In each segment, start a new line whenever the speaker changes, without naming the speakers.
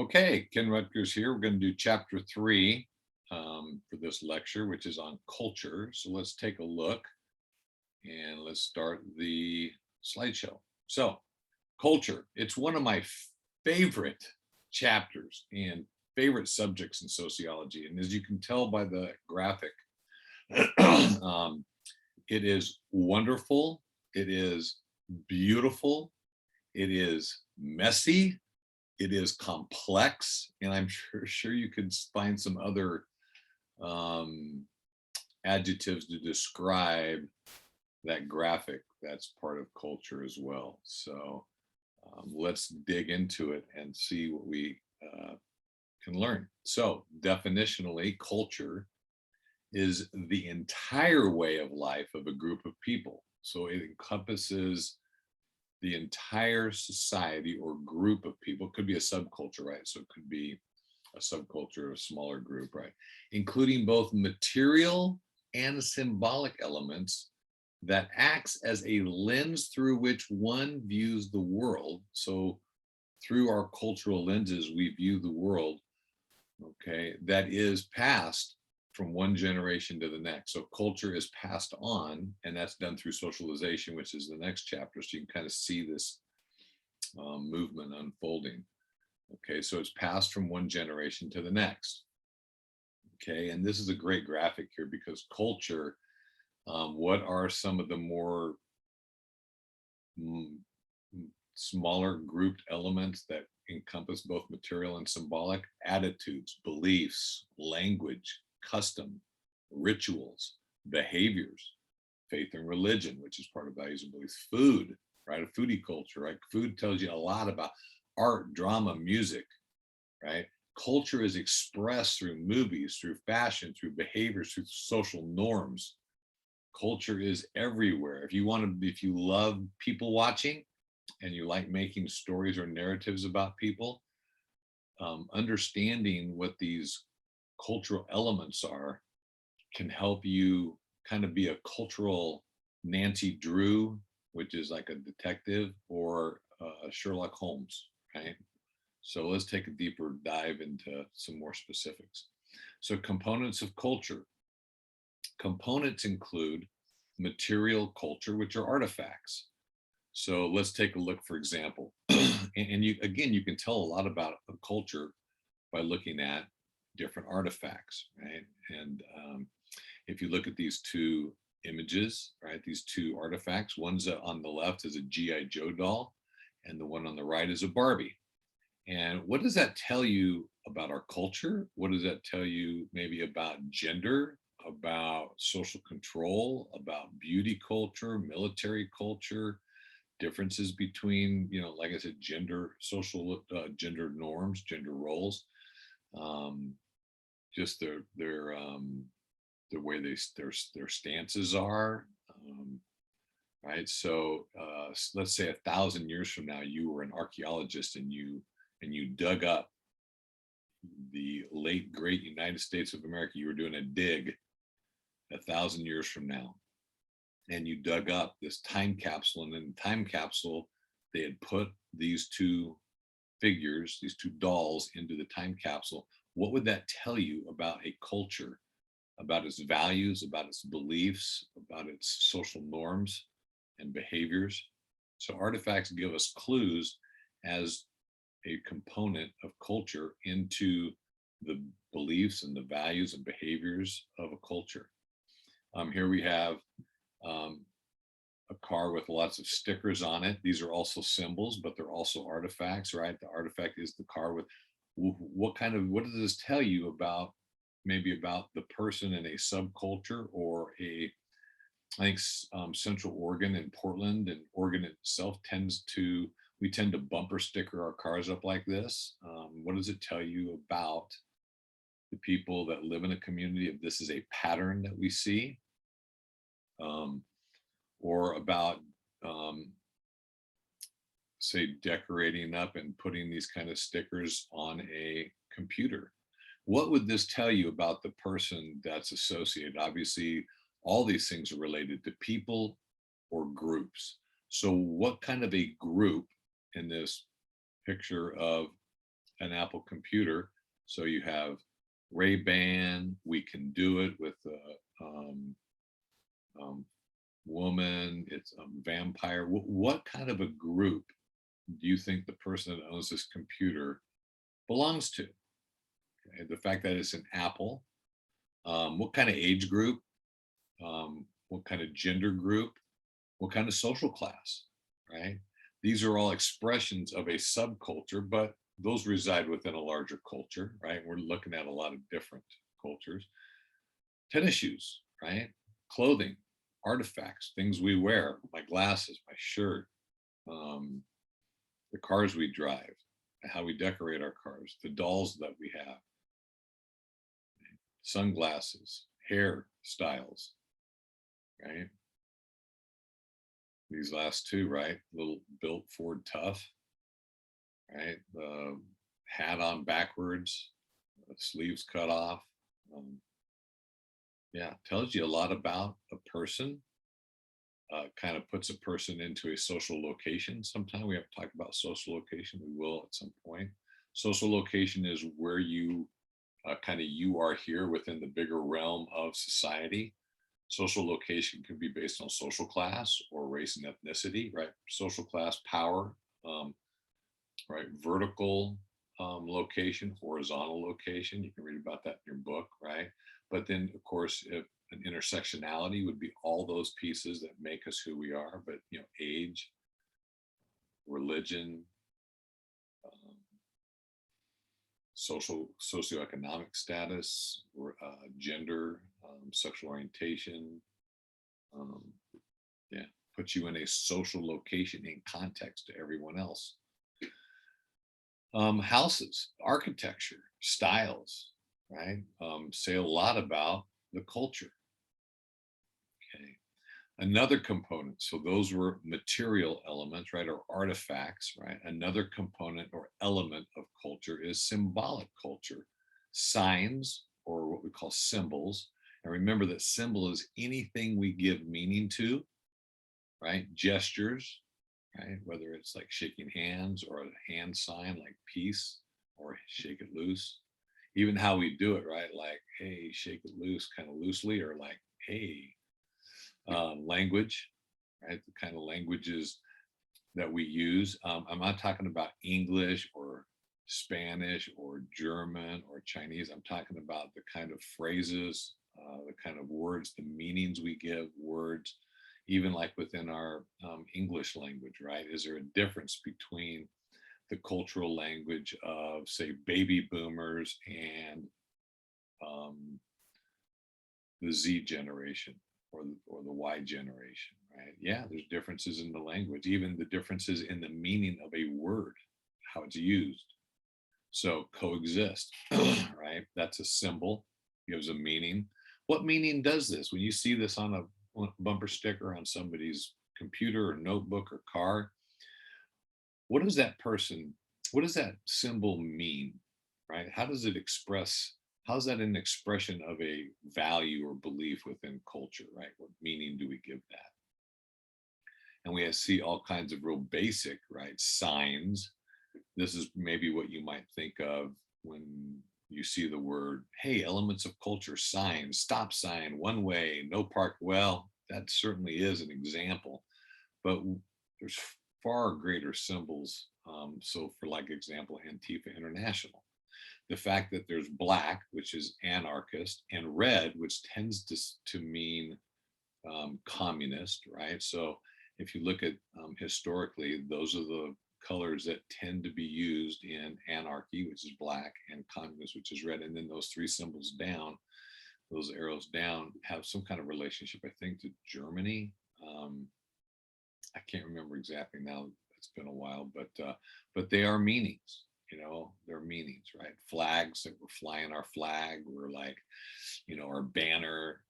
Okay, Ken Rutgers here. We're going to do chapter 3 for this lecture, which is on culture. So let's take a look and let's start the slideshow. So, culture, it's one of my favorite chapters and favorite subjects in sociology. And as you can tell by the graphic, um, it is wonderful, it is beautiful, it is messy, it is complex, and I'm sure you could find some other um, adjectives to describe that graphic that's part of culture as well. So let's dig into it and see what we can learn. So definitionally, culture is the entire way of life of a group of people. So it encompasses the entire society or group of people. It could be a subculture, right? So it could be a subculture, a smaller group, right? Including both material and symbolic elements that acts as a lens through which one views the world. So through our cultural lenses, we view the world, okay, that is passed from one generation to the next. So culture is passed on, and that's done through socialization, which is the next chapter. So you can kind of see this movement unfolding. Okay, so it's passed from one generation to the next. Okay, and this is a great graphic here because culture, what are some of the more mm, smaller grouped elements that encompass both material and symbolic? Attitudes, beliefs, language, custom, rituals, behaviors, faith and religion, which is part of values and beliefs, food, right? A foodie culture, right? Food tells you a lot about art, drama, music, right? Culture is expressed through movies, through fashion, through behaviors, through social norms. Culture is everywhere. If you love people watching and you like making stories or narratives about people, understanding what these cultural elements are can help you kind of be a cultural Nancy Drew, which is like a detective, or Sherlock Holmes, right? So let's take a deeper dive into some more specifics. So components of culture. Components include material culture, which are artifacts. So let's take a look, for example, and you again, you can tell a lot about a culture by looking at different artifacts, right? And if you look at these two images, right, these two artifacts, one's on the left is a GI Joe doll, and the one on the right is a Barbie. And what does that tell you about our culture? What does that tell you maybe about gender, about social control, about beauty culture, military culture, differences between, like I said, gender norms, gender roles, um, just the way their stances are, right? So let's say 1,000 years from now, you were an archaeologist and you dug up the late great United States of America. You were doing a dig 1,000 years from now, and you dug up this time capsule, and in the time capsule, they had put these two figures, these two dolls, into the time capsule. What would that tell you about a culture, about its values, about its beliefs, about its social norms and behaviors? So artifacts give us clues as a component of culture into the beliefs and the values and behaviors of a culture. Here we have um, a car with lots of stickers on it. These are also symbols, but they're also artifacts, right? The artifact is the car with what does this tell you about, maybe about the person in a subculture or I think Central Oregon and Portland and Oregon itself we tend to bumper sticker our cars up like this. What does it tell you about the people that live in a community if this is a pattern that we see? Or about, um, say, decorating up and putting these kind of stickers on a computer? What would this tell you about the person that's associated? Obviously, all these things are related to people or groups. So what kind of a group in this picture of an Apple computer. So you have Ray-Ban, We Can Do It with a um, woman, it's a vampire. What kind of a group do you think the person that owns this computer belongs to? Okay, the fact that it's an Apple, what kind of age group, what kind of gender group, what kind of social class, right? These are all expressions of a subculture, but those reside within a larger culture, right? We're looking at a lot of different cultures. Tennis shoes, right? Clothing, artifacts, things we wear, my glasses, my shirt, um, the cars we drive, how we decorate our cars, the dolls that we have, sunglasses, hair styles, right? These last two, right? Little built Ford Tough, right? The hat on backwards, sleeves cut off. Um, yeah, tells you a lot about a person. Kind of puts a person into a social location. Sometime we have to talk about social location. We will at some point. Social location is where you kind of you are here within the bigger realm of society. Social location can be based on social class or race and ethnicity, right? Social class, power, um, right? Vertical location, horizontal location. You can read about that in your book, right? But then, of course, if an intersectionality would be all those pieces that make us who we are, but age, religion, um, socioeconomic status, or gender, sexual orientation, um, yeah, puts you in a social location in context to everyone else. Houses, architecture, styles, right? Say a lot about the culture. Okay. Another component, so those were material elements, right, or artifacts, right? Another component or element of culture is symbolic culture, signs, or what we call symbols. And remember that symbol is anything we give meaning to, right? Gestures, right? Whether it's like shaking hands or a hand sign like peace or shake it loose. Even how we do it, right? Like, hey, shake it loose kind of loosely, or like, hey, language, right? The kind of languages that we use. I'm not talking about English or Spanish or German or Chinese. I'm talking about the kind of phrases, the kind of words, the meanings we give words, even like within our English language, right? Is there a difference between the cultural language of, say, baby boomers and um, the Z generation or the Y generation, right? Yeah, there's differences in the language, even the differences in the meaning of a word, how it's used. So coexist, right? That's a symbol, gives a meaning. What meaning does this? When you see this on a bumper sticker on somebody's computer or notebook or car, what does that person, what does that symbol mean, right? How does it express, how's that an expression of a value or belief within culture, right? What meaning do we give that? And we see all kinds of real basic, right, signs. This is maybe what you might think of when you see the word, hey, elements of culture, signs, stop sign, one way, no park. Well, that certainly is an example, but there's far greater symbols. So for like example, Antifa International, the fact that there's black, which is anarchist, and red, which tends to mean communist, right? So if you look at historically, those are the colors that tend to be used in anarchy, which is black, and communist, which is red. And then those three symbols down, those arrows down, have some kind of relationship, I think, to Germany. I can't remember exactly now. It's been a while, but they are meanings. They're meanings, right? Flags that we're flying our flag, we're like, our banner.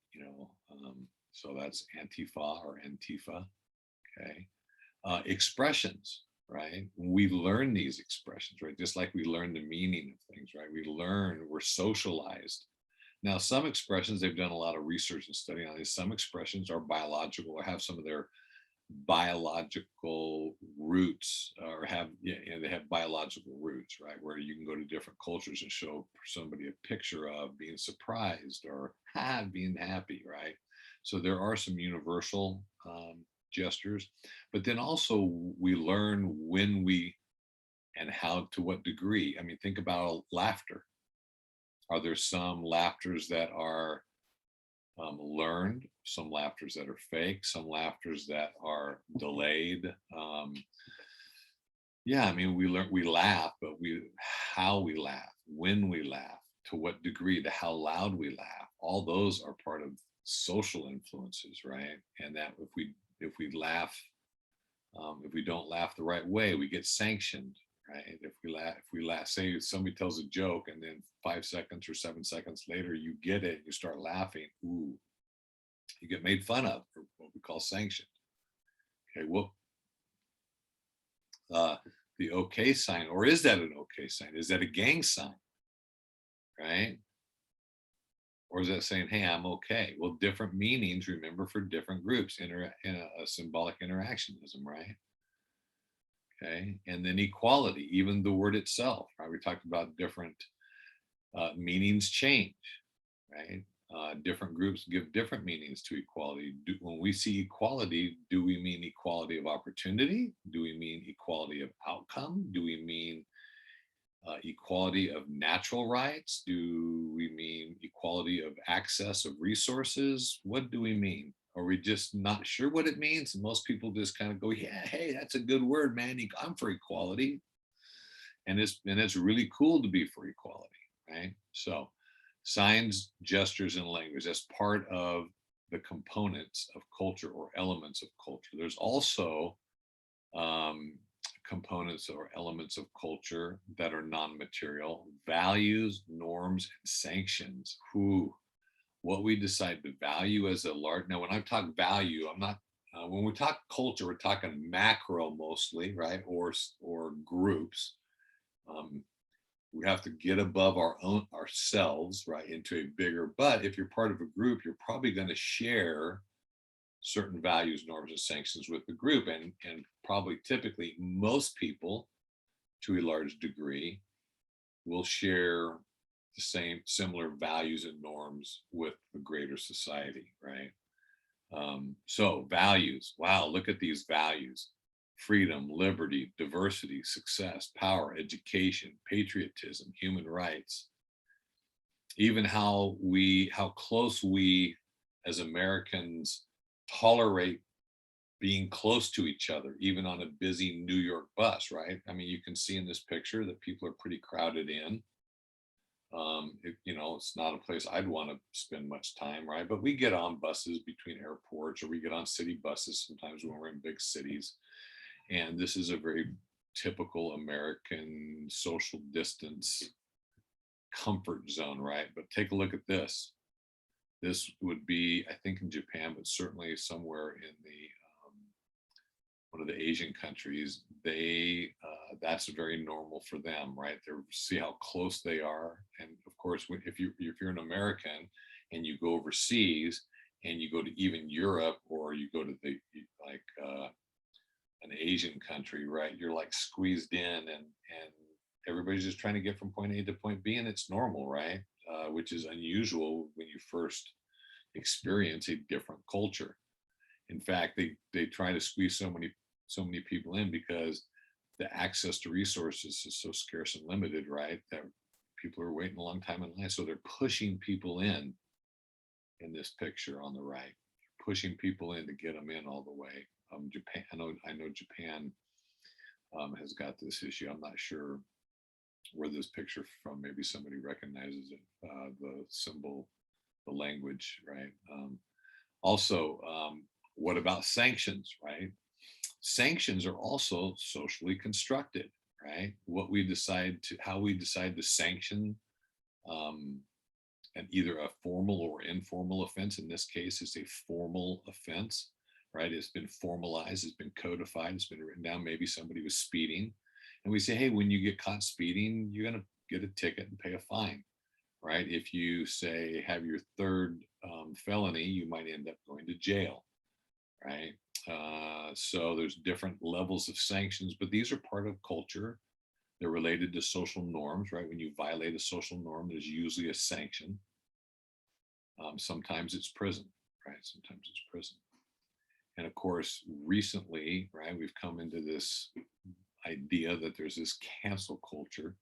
So that's Antifa or Antifa. Okay. Expressions, right? We learn these expressions, right? Just like we learn the meaning of things, right? We're socialized. Now, some expressions, they've done a lot of research and study on these. Some expressions are biological or have some of their biological roots, or have, yeah, and they have biological roots, right? Where you can go to different cultures and show somebody a picture of being surprised or being happy, right? So there are some universal gestures, but then also we learn when we and how, to what degree. I mean, think about laughter. Are there some laughters that are learned, some laughters that are fake, some laughters that are delayed? Yeah, I mean, we laugh, but how we laugh, when we laugh, to what degree, to how loud we laugh, all those are part of social influences, right? And that if we laugh, if we don't laugh the right way, we get sanctioned, right? If we laugh, say somebody tells a joke, and then 5 seconds or 7 seconds later, you get it, you start laughing. Ooh, you get made fun of, or what we call sanctioned. Okay, well, uh, the okay sign, or is that an okay sign? Is that a gang sign, right? Or is that saying, hey, I'm okay? Well, different meanings, remember, for different groups, in a symbolic interactionism, right? Okay, and then equality, even the word itself, right? We talked about different meanings change, right? Different groups give different meanings to equality. When we see equality, do we mean equality of opportunity? Do we mean equality of outcome? Do we mean equality of natural rights? Do we mean equality of access of resources? What do we mean? Are we just not sure what it means? And most people just kind of go, yeah, hey, that's a good word, man. I'm for equality. And it's really cool to be for equality, right? So signs, gestures, and language, that's part of the components of culture, or elements of culture. There's also um, components or elements of culture that are non-material: values, norms, and sanctions. Who, what we decide to value as a large. Now, when I talk value, I'm not. When we talk culture, we're talking macro mostly, right? Or groups. Um, we have to get above our own ourselves, right, into a bigger. But if you're part of a group, you're probably going to share certain values, norms, and sanctions with the group, and probably, typically, most people, to a large degree, will share the same similar values and norms with the greater society, right? So values, wow, look at these values: freedom, liberty, diversity, success, power, education, patriotism, human rights. Even how close we as Americans tolerate being close to each other, even on a busy New York bus, right? I mean, you can see in this picture that people are pretty crowded in. It's not a place I'd want to spend much time, right? But we get on buses between airports, or we get on city buses sometimes when we're in big cities. And this is a very typical American social distance comfort zone, right? But take a look at this. This would be, I think, in Japan, but certainly somewhere in the one of the Asian countries. That's very normal for them, right? They see how close they are. And of course, if you're an American and you go overseas and you go to even Europe, or you go to like an Asian country, right? You're like squeezed in, and everybody's just trying to get from point A to point B, and it's normal, right? Which is unusual when you first experience a different culture. In fact, they try to squeeze so many people in because the access to resources is so scarce and limited, right? That people are waiting a long time in line. So they're pushing people in this picture on the right, pushing people in to get them in all the way. Japan, I know Japan has got this issue. I'm not sure where this picture from. Maybe somebody recognizes it. The symbol, the language, right? Also, what about sanctions, right? Sanctions are also socially constructed, right? How we decide to sanction and either a formal or informal offense. In this case, it's a formal offense, right? It's been formalized, it's been codified, it's been written down. Maybe somebody was speeding, and we say, hey, when you get caught speeding, you're going to get a ticket and pay a fine, right? If you say have your third felony, you might end up going to jail, right? So there's different levels of sanctions, but these are part of culture. They're related to social norms, right? When you violate a social norm, there's usually a sanction. Sometimes it's prison, right? Sometimes it's prison. And of course, recently, right, we've come into this idea that there's this cancel culture,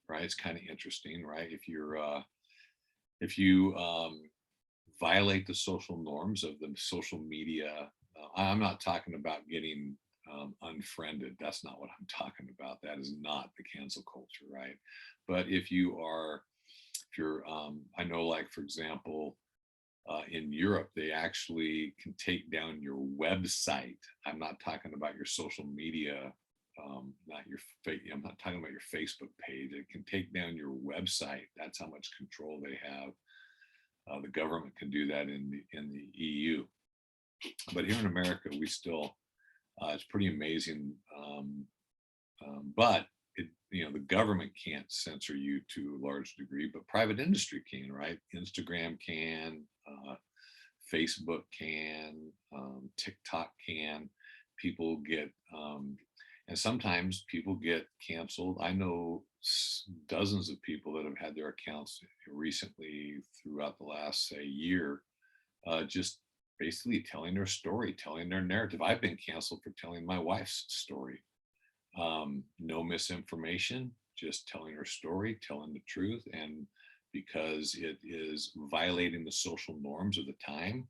right? It's kind of interesting, right? If you violate the social norms of the social media, I'm not talking about getting unfriended. That's not what I'm talking about. That is not the cancel culture, right? But if you're, I know, like for example, in Europe, they actually can take down your website. I'm not talking about your social media, not your I'm not talking about your Facebook page. It can take down your website. That's how much control they have. The government can do that in the EU, but here in America, we still it's pretty amazing. But the government can't censor you to a large degree, but private industry can, right? Instagram can, Facebook can, TikTok can. People get, and sometimes people get canceled. I know dozens of people that have had their accounts recently throughout the last, say, year, just basically telling their story, telling their narrative. I've been canceled for telling my wife's story. No misinformation, just telling her story, telling the truth. And because it is violating the social norms of the time,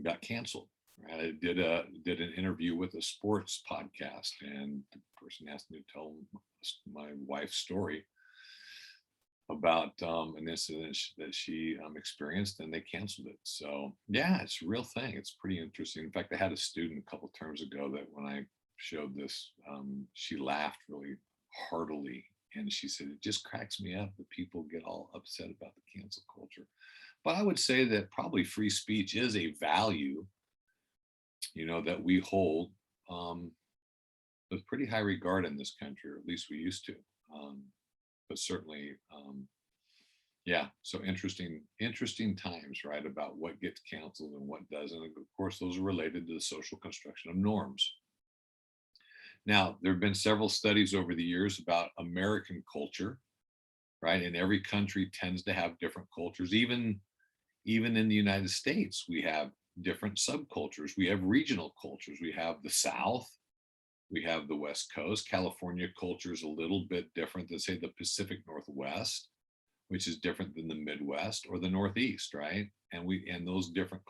got canceled. Right? I did an interview with a sports podcast, and the person asked me to tell my wife's story about an incident that she experienced, and they canceled it. So yeah, it's a real thing. It's pretty interesting. In fact, I had a student a couple terms ago that when I showed this, she laughed really heartily, and she said, it just cracks me up that people get all upset about the cancel culture. But I would say that probably free speech is a value, that we hold with pretty high regard in this country, or at least we used to. But certainly, yeah. So interesting times, right? About what gets canceled and what doesn't. And of course, those are related to the social construction of norms. Now, there have been several studies over the years about American culture, right? And every country tends to have different cultures. Even in the United States, we have different subcultures. We have regional cultures. We have the South, we have the West Coast. California culture is a little bit different than, say, the Pacific Northwest, which is different than the Midwest or the Northeast, right? And those different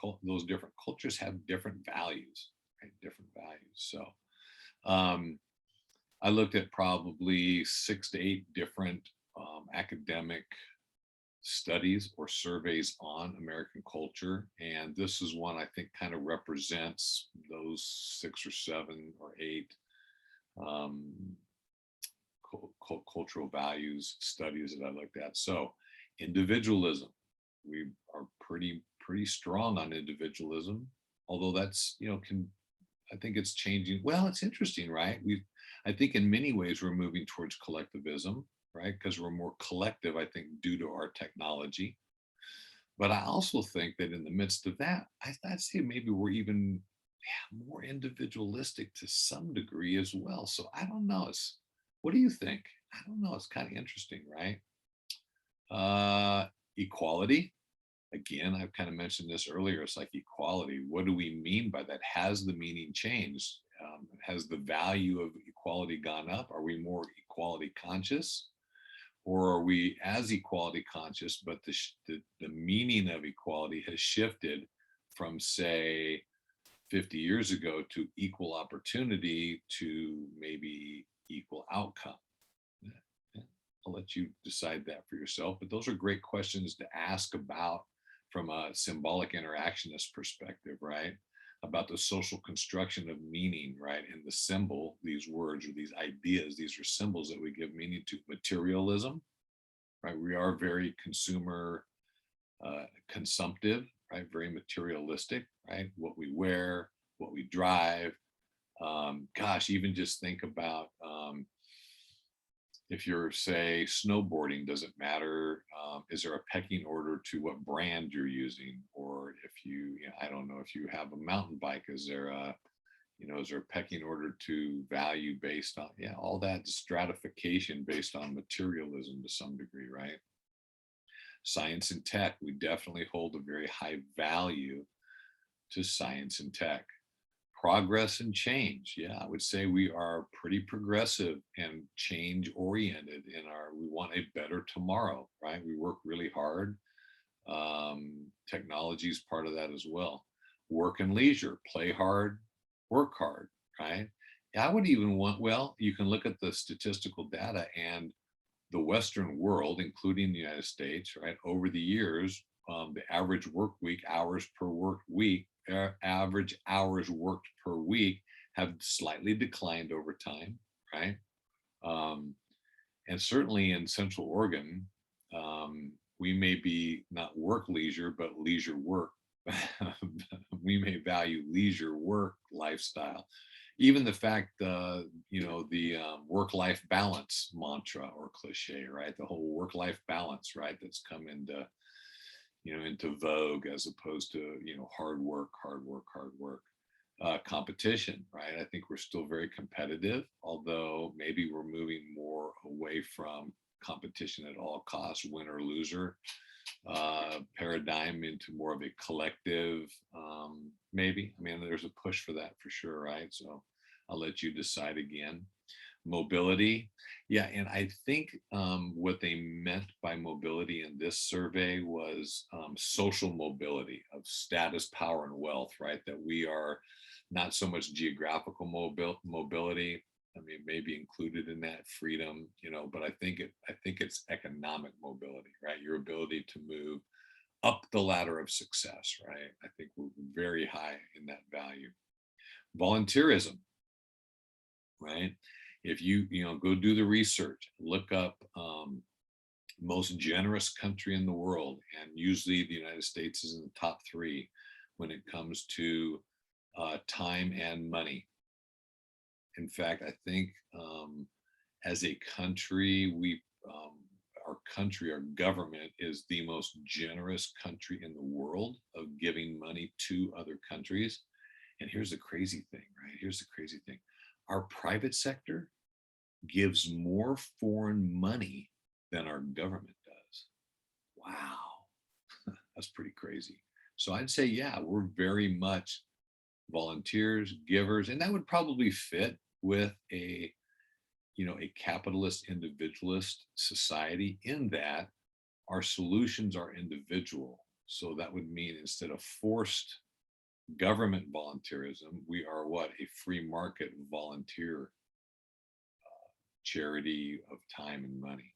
cultures have different values, right? Different values. So I looked at probably 6 to 8 different academic studies or surveys on American culture, and this is one I think kind of represents those 6 or 7 or 8 um, cultural values studies that I looked at. So individualism, we are pretty strong on individualism, although that's I think it's changing. Well, it's interesting, right? I think in many ways we're moving towards collectivism, right? Because we're more collective, I think, due to our technology. But I also think that in the midst of that, I'd say maybe we're even more individualistic to some degree as well. So I don't know. What do you think? I don't know. It's kind of interesting, right? Equality. Again, I've kind of mentioned this earlier. It's like equality. What do we mean by that? Has the meaning changed? Has the value of equality gone up? Are we more equality conscious? Or are we as equality conscious, but the meaning of equality has shifted from, say, 50 years ago to equal opportunity to maybe equal outcome? I'll let you decide that for yourself, but those are great questions to ask about from a symbolic interactionist perspective, right? About the social construction of meaning, right? And the symbol, these words or these ideas, these are symbols that we give meaning to. Materialism, right? We are very consumer consumptive, right? Very materialistic, right? What we wear, what we drive. Gosh, even just think about if you're, say, snowboarding, does it matter? Is there a pecking order to what brand you're using? Or if I don't know, if you have a mountain bike, is there Is there a pecking order to value based on, yeah, all that stratification based on materialism to some degree, right? Science and tech, we definitely hold a very high value to science and tech. Progress and change, yeah, I would say we are pretty progressive and change oriented in we want a better tomorrow, right? We work really hard. Technology is part of that as well. Work and leisure, play hard, work hard, right? I would even want, well, you can look at the statistical data, and the Western world, including the United States, right, over the years, the average work week, hours per work week, average hours worked per week have slightly declined over time, right? Um, and certainly in Central Oregon, we may be not work leisure, but leisure work. We may value leisure work lifestyle. Even the fact, the work-life balance mantra or cliche, right? The whole work-life balance, right? That's come into vogue, as opposed to, hard work, hard work, hard work. Competition, right? I think we're still very competitive, although maybe we're moving more away from competition at all costs, win or loser paradigm, into more of a collective, maybe. I mean, there's a push for that for sure, right? So I'll let you decide again. Mobility, yeah, and I think what they meant by mobility in this survey was social mobility of status, power, and wealth, right? That we are not so much geographical mobility. I mean, maybe included in that freedom, but I think it's economic mobility, right? Your ability to move up the ladder of success, right? I think we're very high in that value. Volunteerism, right? If you go do the research, look up most generous country in the world, and usually the United States is in the top three when it comes to time and money. In fact, I think as a country, our country, our government is the most generous country in the world of giving money to other countries. And here's the crazy thing, right? Here's the crazy thing. Our private sector gives more foreign money than our government does. Wow, that's pretty crazy. So I'd say, yeah, we're very much volunteers, givers, and that would probably fit with a capitalist individualist society, in that our solutions are individual. So that would mean, instead of forced government volunteerism, we are what? A free market volunteer charity of time and money.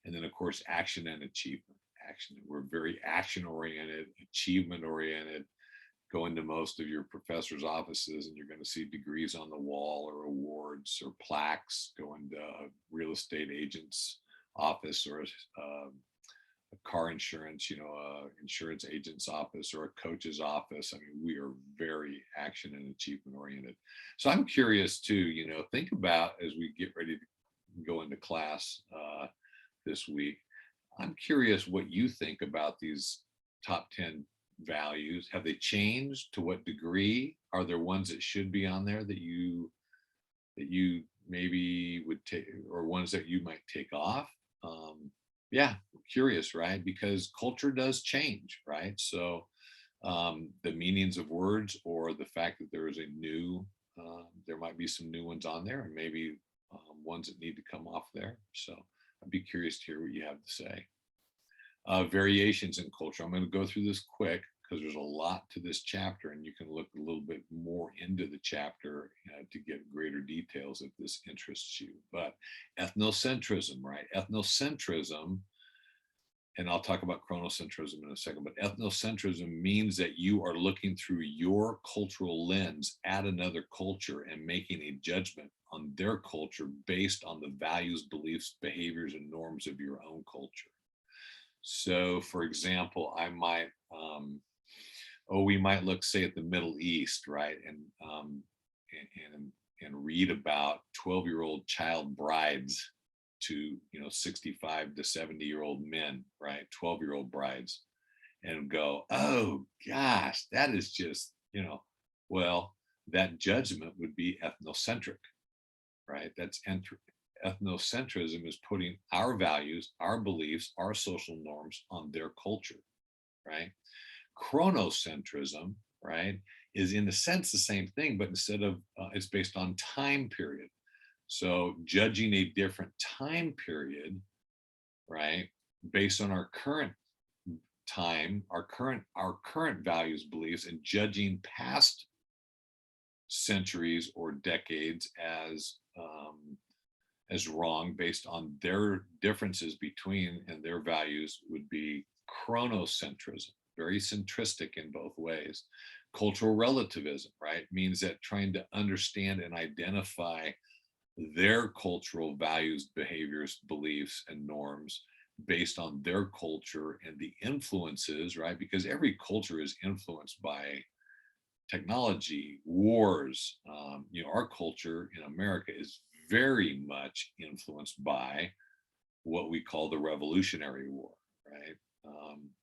And then, of course, action and achievement. Action. We're very action oriented, achievement oriented. Go into most of your professors' offices and you're going to see degrees on the wall, or awards or plaques. Go into a real estate agent's office, or a car insurance, insurance agent's office, or a coach's office. I mean, we are very action and achievement oriented. So I'm curious too, think about, as we get ready to go into class this week, I'm curious what you think about these top 10 values. Have they changed? To what degree? Are there ones that should be on there that you maybe would take, or ones that you might take off? Yeah, curious, right? Because culture does change, right? So the meanings of words, or the fact that there is there might be some new ones on there, and maybe ones that need to come off there. So I'd be curious to hear what you have to say. Variations in culture. I'm going to go through this quick because there's a lot to this chapter, and you can look a little bit more into the chapter to get greater details if this interests you. But ethnocentrism, right? Ethnocentrism, and I'll talk about chronocentrism in a second, but ethnocentrism means that you are looking through your cultural lens at another culture and making a judgment on their culture based on the values, beliefs, behaviors, and norms of your own culture. So, for example, we might look, say, at the Middle East, right, and read about 12-year-old child brides to 65 to 70-year-old men, right, 12-year-old brides, and go, oh gosh, that is just well, that judgment would be ethnocentric, right? Ethnocentrism is putting our values, our beliefs, our social norms on their culture, right? Chronocentrism, right, is in a sense the same thing, but instead of it's based on time period. So judging a different time period, right, based on our current time, our current values, beliefs, and judging past centuries or decades as wrong based on their differences between and their values would be chronocentrism, very centristic in both ways. Cultural relativism, right, means that trying to understand and identify their cultural values, behaviors, beliefs, and norms based on their culture and the influences, right? Because every culture is influenced by technology, wars. Our culture in America is very much influenced by what we call the Revolutionary War, right?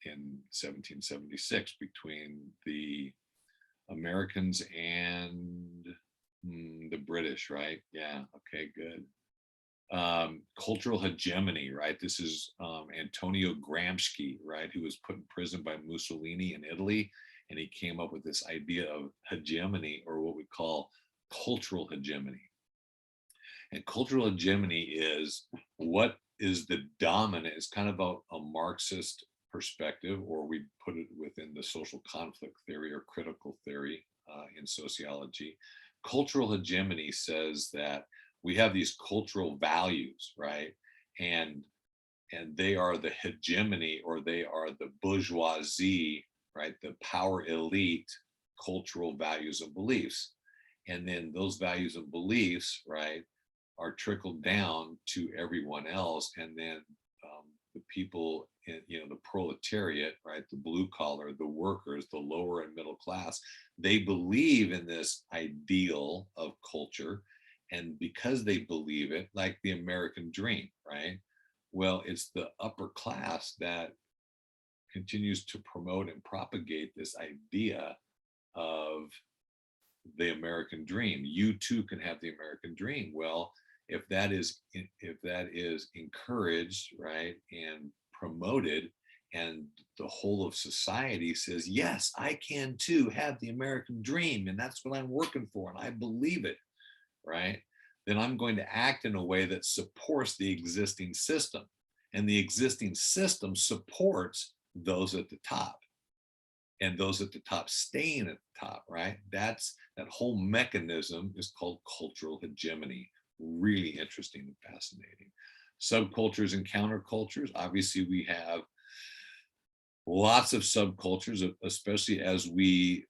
In 1776 between the Americans and the British, right? Yeah, okay, good. Cultural hegemony, right? This is Antonio Gramsci, right, who was put in prison by Mussolini in Italy, and he came up with this idea of hegemony, or what we call cultural hegemony. And cultural hegemony is what is the dominant, it's kind of a Marxist perspective, or we put it within the social conflict theory or critical theory in sociology. Cultural hegemony says that we have these cultural values, right? And they are the hegemony, or they are the bourgeoisie, right? The power elite cultural values and beliefs. And then those values and beliefs, right, are trickled down to everyone else. And then the people, the proletariat, right, the blue collar, the workers, the lower and middle class, they believe in this ideal of culture. And because they believe it, like the American dream, right? Well, it's the upper class that continues to promote and propagate this idea of the American dream. You too can have the American dream. Well, if that is encouraged, right, and promoted, and the whole of society says, yes, I can too have the American dream, and that's what I'm working for, and I believe it, right, then I'm going to act in a way that supports the existing system. And the existing system supports those at the top. And those at the top staying at the top, right? That whole mechanism is called cultural hegemony. Really interesting and fascinating. Subcultures and countercultures. Obviously, we have lots of subcultures, especially as we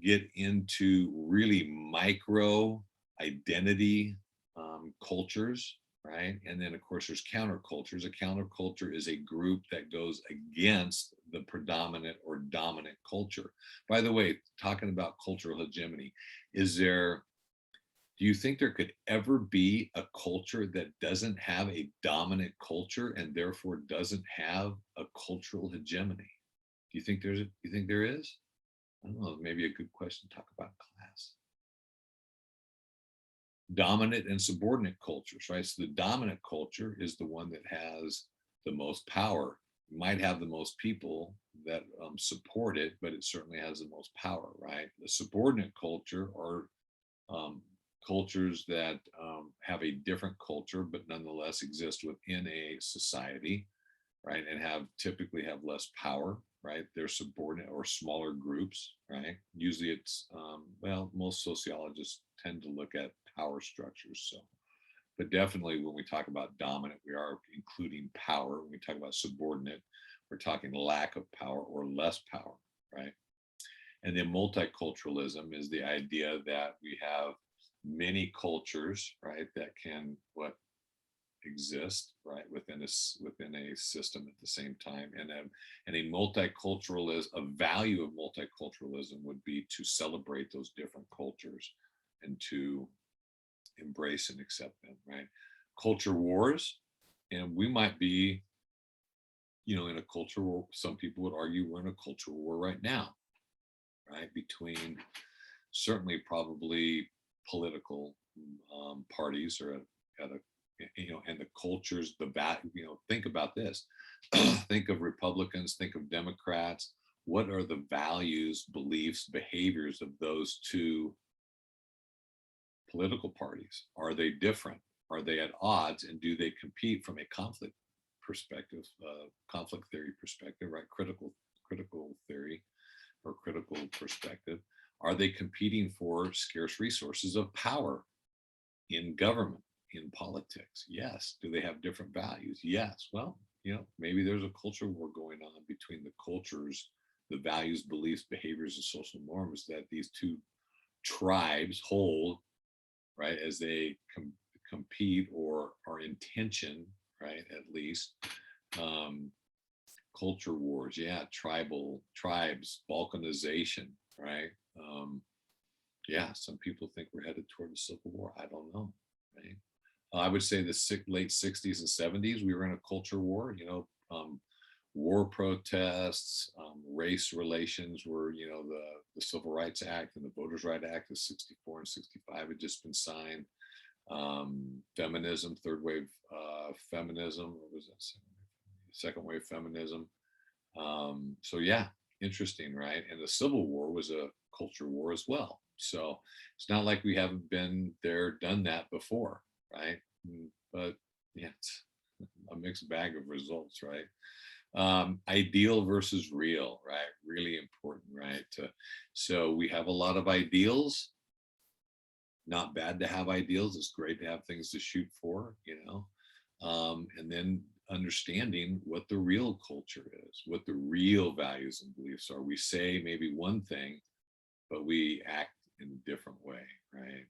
get into really micro identity cultures, right? And then, of course, there's countercultures. A counterculture is a group that goes against the predominant or dominant culture. By the way, talking about cultural hegemony, do you think there could ever be a culture that doesn't have a dominant culture and therefore doesn't have a cultural hegemony? Do you think there is? I don't know, maybe a good question to talk about in class. Dominant and subordinate cultures, right? So the dominant culture is the one that has the most power. It might have the most people that support it, but it certainly has the most power, right? The subordinate culture are cultures that have a different culture, but nonetheless exist within a society, right? And typically have less power, right? They're subordinate or smaller groups, right? Usually it's, most sociologists tend to look at power structures. So, but definitely when we talk about dominant, we are including power. When we talk about subordinate, we're talking lack of power or less power, right? And then multiculturalism is the idea that we have many cultures, right, that can exist, right, within a system at the same time. And a multiculturalism, a value of multiculturalism would be to celebrate those different cultures and to embrace and accept them, right? Culture wars, and we might be, in a culture war. Some people would argue we're in a cultural war right now, right, between certainly probably political parties are at a, and the cultures, think about this. Think of Republicans, think of Democrats. What are the values, beliefs, behaviors of those two political parties? Are they different? Are they at odds? And do they compete from a conflict perspective, conflict theory perspective, right? Critical theory or critical perspective. Are they competing for scarce resources of power in government, in politics? Yes. Do they have different values? Yes. Well, maybe there's a culture war going on between the cultures, the values, beliefs, behaviors, and social norms that these two tribes hold, right, as they compete or are in tension, right, at least. Culture wars, yeah, tribes, balkanization, right? Yeah, some people think we're headed toward a civil war. I don't know, right? I would say the late 60s and 70s, we were in a culture war, war protests, race relations were, the Civil Rights Act and the Voters' Right Act of 64 and 65 had just been signed. Feminism, third wave feminism, what was that? Second wave feminism. So yeah, interesting, right? And the Civil War was a culture war as well. So it's not like we haven't been there, done that before, right? But yeah, it's a mixed bag of results, right? Ideal versus real, right? Really important, right? So we have a lot of ideals. Not bad to have ideals. It's great to have things to shoot for, and then understanding what the real culture is, what the real values and beliefs are. We say maybe one thing, but we act in a different way, right?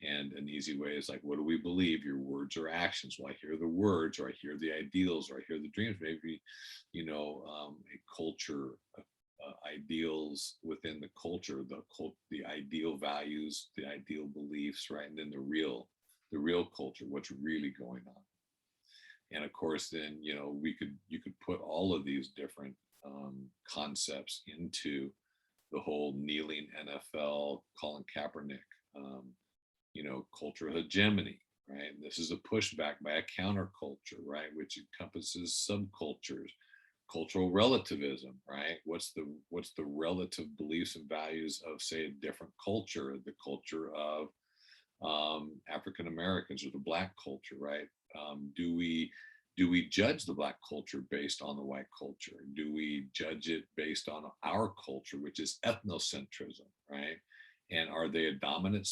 And an easy way is like, what do we believe? Your words or actions? Well, I hear the words, or I hear the ideals, or I hear the dreams. Maybe, a culture, ideals within the culture, the ideal values, the ideal beliefs, right? And then the real culture, what's really going on. And of course, then, you could put all of these different concepts into the whole kneeling NFL, Colin Kaepernick, cultural hegemony, right? And this is a pushback by a counterculture, right? Which encompasses subcultures, cultural relativism, right? What's the relative beliefs and values of, say, a different culture, the culture of African Americans or the Black culture, right? Do we judge the Black culture based on the white culture? Do we judge it based on our culture, which is ethnocentrism, right? And are they a dominant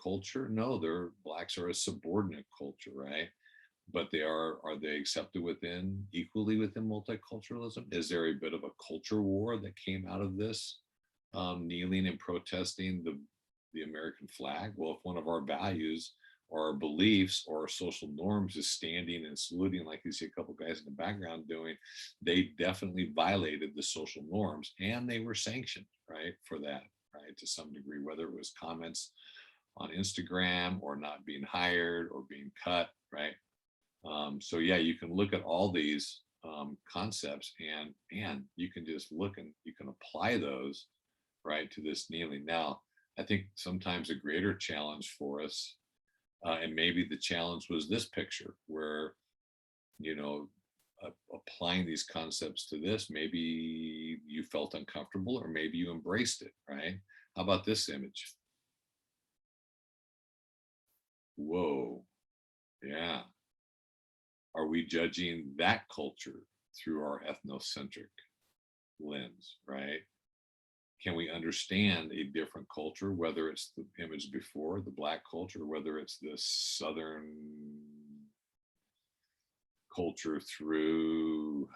culture? No, Blacks are a subordinate culture, right? But are they accepted equally within multiculturalism? Is there a bit of a culture war that came out of this, kneeling and protesting the American flag? Well, if one of our values or our beliefs or our social norms is standing and saluting, like you see a couple guys in the background doing, they definitely violated the social norms, and they were sanctioned, right, for that, right, to some degree, whether it was comments on Instagram or not being hired or being cut, right? So yeah, you can look at all these concepts, and you can just look and you can apply those, right, to this kneeling. Now, I think sometimes a greater challenge for us, and maybe the challenge was this picture where, applying these concepts to this, maybe you felt uncomfortable or maybe you embraced it, right? How about this image? Whoa, yeah. Are we judging that culture through our ethnocentric lens, right? Can we understand a different culture, whether it's the image before, the Black culture, whether it's the Southern culture through,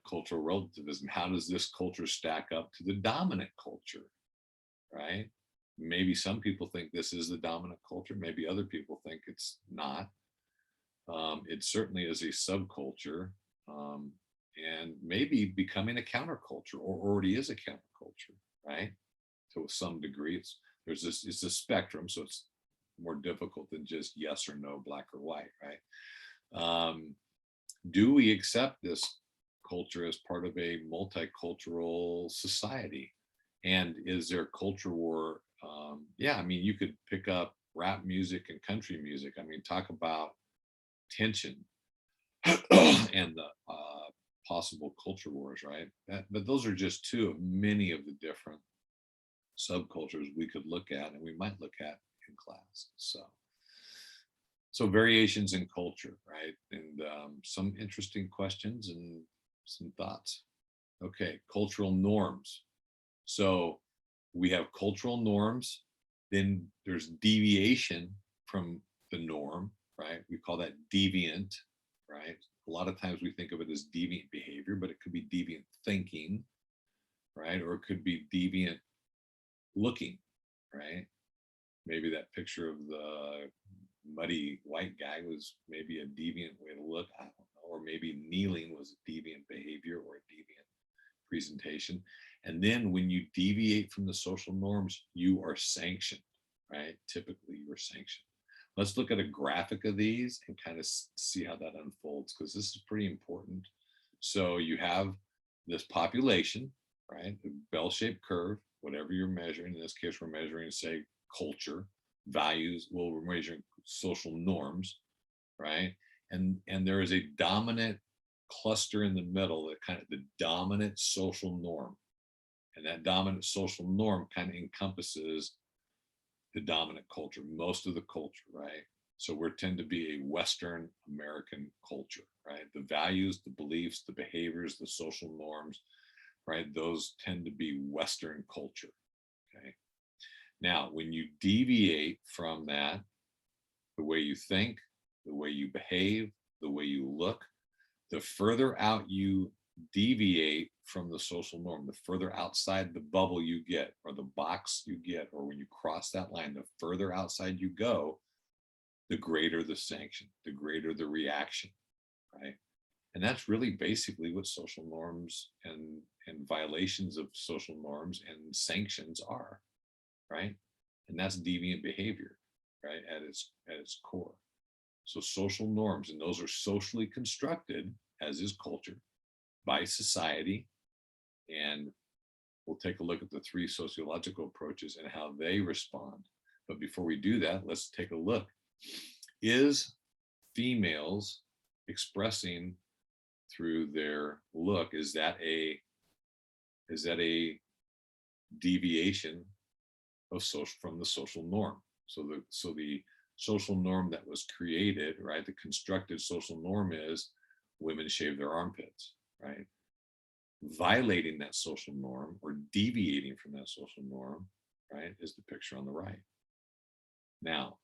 cultural relativism? How does this culture stack up to the dominant culture, right? Maybe some people think this is the dominant culture. Maybe other people think it's not. It certainly is a subculture, and maybe becoming a counterculture, or already is a counterculture, right? To some degree, it's a spectrum, so it's more difficult than just yes or no, black or white, right? Do we accept this culture as part of a multicultural society? And is there culture war? Yeah, I mean, you could pick up rap music and country music. I mean, talk about tension and the possible culture wars, right? But those are just two of many of the different subcultures we could look at and we might look at in class. So variations in culture, right? And some interesting questions and some thoughts. Okay, cultural norms. So we have cultural norms, then there's deviation from the norm, right? We call that deviant, right? A lot of times we think of it as deviant behavior, but it could be deviant thinking, right? Or it could be deviant looking, right? Maybe that picture of the muddy white guy was maybe a deviant way to look. I don't know. Or maybe kneeling was a deviant behavior or a deviant presentation. And then when you deviate from the social norms, you are sanctioned, right? Typically, you are sanctioned. Let's look at a graphic of these and kind of see how that unfolds, because this is pretty important. So you have this population, right? The bell-shaped curve, whatever you're measuring. In this case, we're measuring, say, culture, values. Well, we're measuring social norms, right? And there is a dominant cluster in the middle, that kind of the dominant social norm. And that dominant social norm kind of encompasses the dominant culture, most of the culture, right? So we tend to be a Western American culture, right? The values, the beliefs, the behaviors, the social norms, right? Those tend to be Western culture, okay? Now, when you deviate from that, the way you think, the way you behave, the way you look, the further out you deviate from the social norm, the further outside the bubble you get, or the box you get, or when you cross that line, the further outside you go, the greater the sanction, the greater the reaction, right? And that's really basically what social norms and violations of social norms and sanctions are, right? And that's deviant behavior, right? At its core. So social norms, and those are socially constructed, as is culture, by society. And we'll take a look at the three sociological approaches and how they respond. But before we do that, let's take a look. Is females expressing through their look, is that a deviation of social from the social norm? So the social norm that was created, right? The constructed social norm is women shave their armpits, right? Violating that social norm or deviating from that social norm, right, is the picture on the right. Now,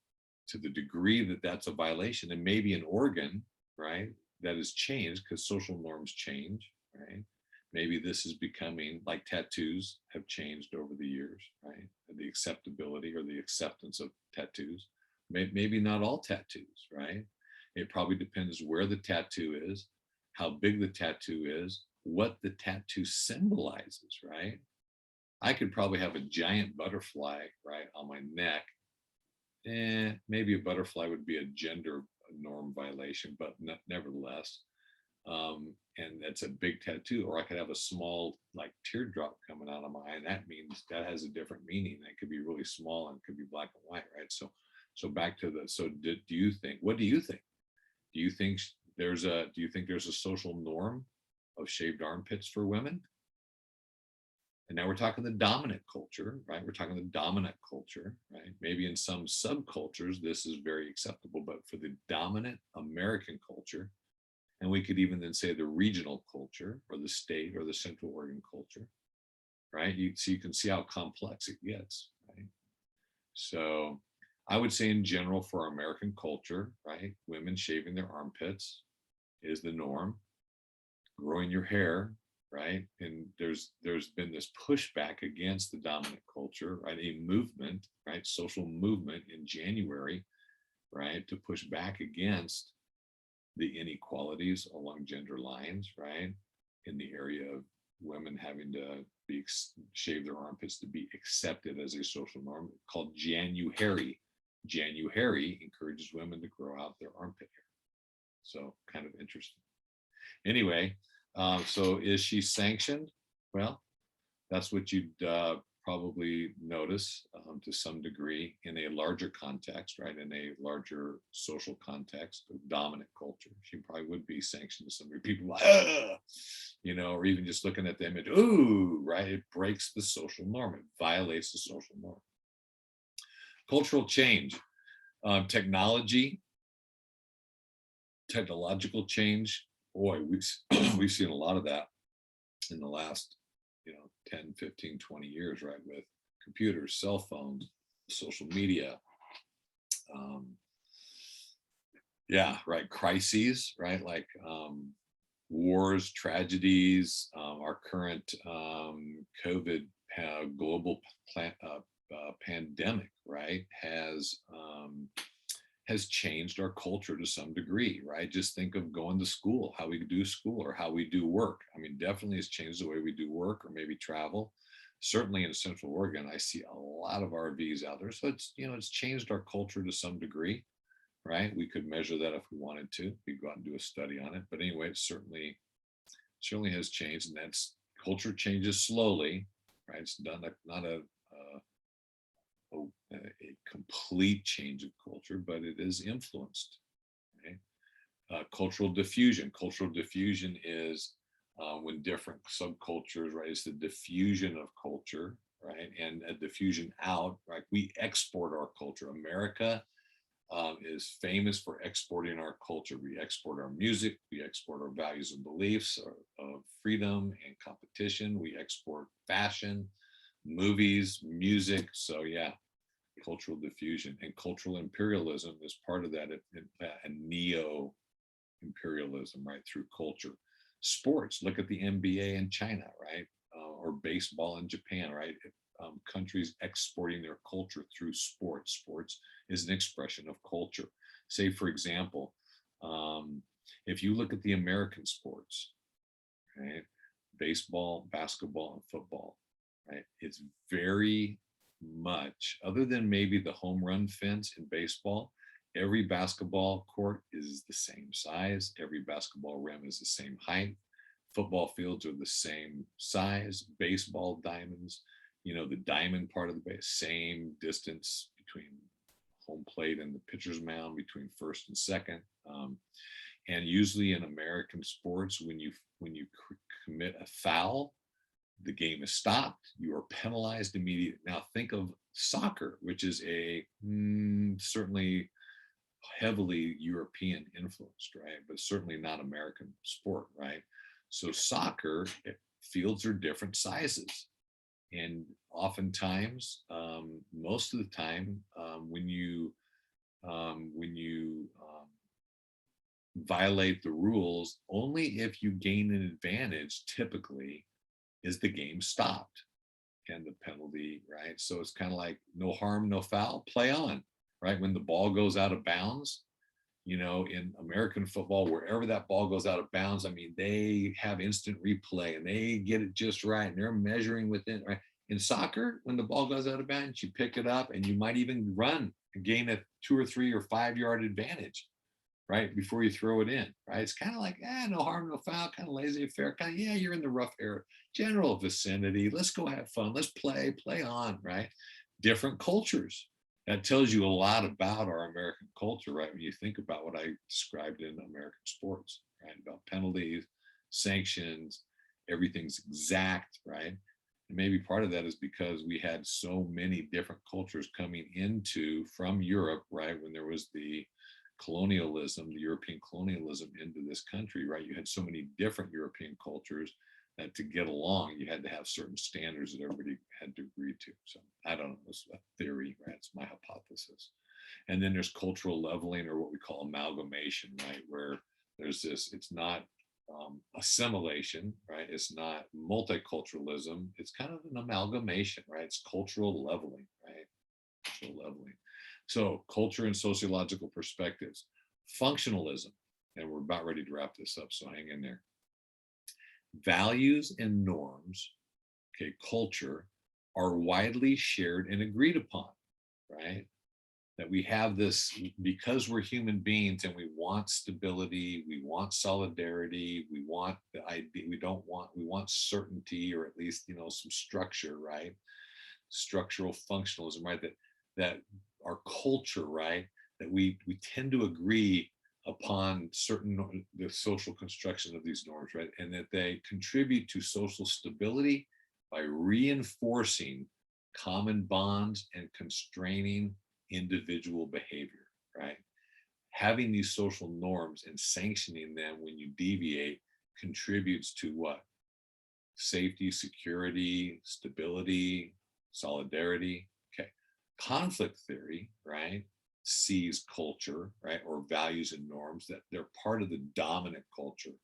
to the degree that that's a violation, and maybe an organ, right, that is changed because social norms change, right? Maybe this is becoming like tattoos have changed over the years, right? The acceptability or the acceptance of tattoos. Maybe not all tattoos, right? It probably depends where the tattoo is, how big the tattoo is, what the tattoo symbolizes, right? I could probably have a giant butterfly, right, on my neck. Maybe a butterfly would be a gender norm violation, but nevertheless, and that's a big tattoo. Or I could have a small, like, teardrop coming out of my eye, and that means that has a different meaning. That could be really small and could be black and white, right? So back to the, so do you think, what do you think? Do you think there's a social norm of shaved armpits for women? And now we're talking the dominant culture, right? We're talking the dominant culture, right? Maybe in some subcultures, this is very acceptable, but for the dominant American culture, and we could even then say the regional culture or the state or the Central Oregon culture, right? You can see how complex it gets, right? So I would say in general for our American culture, right? Women shaving their armpits is the norm. Growing your hair, right? And there's been this pushback against the dominant culture, right? A movement, right? Social movement in January, right? To push back against the inequalities along gender lines, right? In the area of women having to shave their armpits to be accepted as a social norm, called January. January encourages women to grow out their armpit hair. So kind of interesting. Anyway, so is she sanctioned? Well, That's what you'd probably notice to some degree in a larger context, right? In a larger social context of dominant culture. She probably would be sanctioned to some degree. People like, "Ugh," or even just looking at the image, ooh, right? It breaks the social norm. It violates the social norm. Cultural change, technology, technological change. Boy, we've seen a lot of that in the last 10, 15, 20 years, right? With computers, cell phones, social media. Yeah, right. Crises, right? Like wars, tragedies, our current COVID global pandemic, right, has changed our culture to some degree, right? Just think of going to school, how we do school or how we do work. I mean, definitely has changed the way we do work or maybe travel. Certainly in Central Oregon, I see a lot of RVs out there. So it's changed our culture to some degree, right? We could measure that if we wanted to. We could go out and do a study on it. But anyway, it certainly has changed, and that's culture changes slowly, right? It's not a complete change of culture, but it is influenced. Right? Cultural diffusion. Cultural diffusion is when different subcultures, right? It's the diffusion of culture, right? And a diffusion out, right? We export our culture. America is famous for exporting our culture. We export our music, we export our values and beliefs of freedom and competition. We export fashion, movies, music. So yeah, cultural diffusion and cultural imperialism is part of that, a neo imperialism, right, through culture. Sports, look at the NBA in China, right, or baseball in Japan, right? Countries exporting their culture through sports. Sports is an expression of culture. Say, for example, if you look at the American sports, right, baseball, basketball, and football, right, it's very much, other than maybe the home run fence in baseball, every basketball court is the same size. Every basketball rim is the same height. Football fields are the same size. Baseball diamonds, the diamond part of the base, same distance between home plate and the pitcher's mound, between first and second. And usually in American sports, when you commit a foul, the game is stopped. You are penalized immediately. Now think of soccer, which is certainly heavily European influenced, right? But certainly not American sport, right? So soccer fields are different sizes, and oftentimes, most of the time, when you violate the rules, only if you gain an advantage, typically, is the game stopped and the penalty, right? So it's kind of like no harm, no foul, play on, right? When the ball goes out of bounds, in American football, wherever that ball goes out of bounds, I mean, they have instant replay and they get it just right and they're measuring within, right? In soccer, when the ball goes out of bounds, you pick it up and you might even run and gain a 2 or 3 or 5 yard advantage, right? Before you throw it in, right? It's kind of like, no harm, no foul, kind of laissez affair, kind of, yeah, you're in the rough area, general vicinity. Let's go have fun. Let's play on, right? Different cultures. That tells you a lot about our American culture, right? When you think about what I described in American sports, right? About penalties, sanctions, everything's exact, right? And maybe part of that is because we had so many different cultures coming from Europe, right? When there was the colonialism, the European colonialism into this country, right? You had so many different European cultures that to get along, you had to have certain standards that everybody had to agree to. So I don't know, it's a theory, right? It's my hypothesis. And then there's cultural leveling, or what we call amalgamation, right? Where there's this, it's not assimilation, right? It's not multiculturalism. It's kind of an amalgamation, right? It's cultural leveling, right? Cultural leveling. So culture and sociological perspectives, functionalism, and we're about ready to wrap this up, so hang in there. Values and norms, okay, culture, are widely shared and agreed upon, right? that we have this, because we're human beings and we want stability, we want solidarity, we want the idea, we want certainty, or at least, some structure, right? Structural functionalism, right? That our culture, right? That we tend to agree upon the social construction of these norms, right? And that they contribute to social stability by reinforcing common bonds and constraining individual behavior, right? Having these social norms and sanctioning them when you deviate contributes to what? Safety, security, stability, solidarity. Okay. Conflict theory, right, sees culture, right, or values and norms that they're part of the dominant culture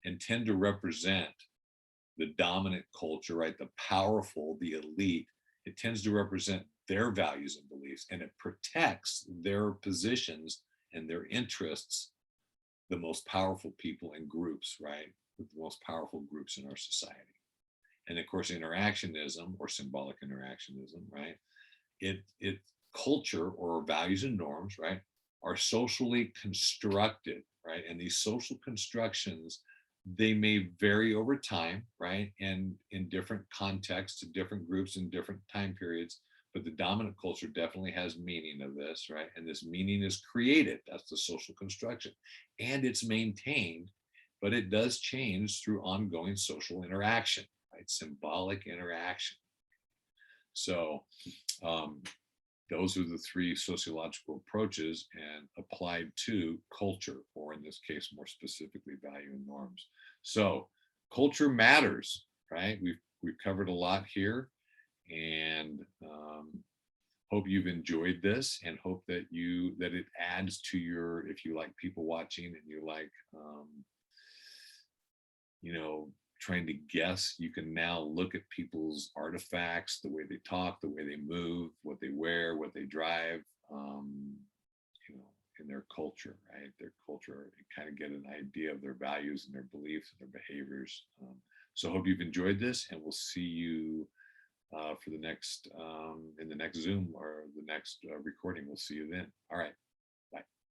and tend to represent the dominant culture, right, the powerful, the elite. It tends to represent their values and beliefs, and it protects their positions and their interests, the most powerful people and groups, right, with the most powerful groups in our society. And of course, interactionism, or symbolic interactionism, right, it culture, or values and norms, right, are socially constructed, right? And these social constructions, they may vary over time, right? And in different contexts, to different groups in different time periods. But the dominant culture definitely has meaning of this, right? And this meaning is created. That's the social construction. And it's maintained, but it does change through ongoing social interaction, right? Symbolic interaction. So um, those are the three sociological approaches, and applied to culture, or in this case, more specifically, value and norms. So culture matters, right? We've covered a lot here, and hope you've enjoyed this, and hope that it adds to your, if you like people watching and you like you know trying to guess, you can now look at people's artifacts, the way they talk, the way they move, what they wear, what they drive, you know, in their culture, right? Their culture, and kind of get an idea of their values and their beliefs and their behaviors. So I hope you've enjoyed this, and we'll see you for the next in the next Zoom, or the next recording. We'll see you then. All right.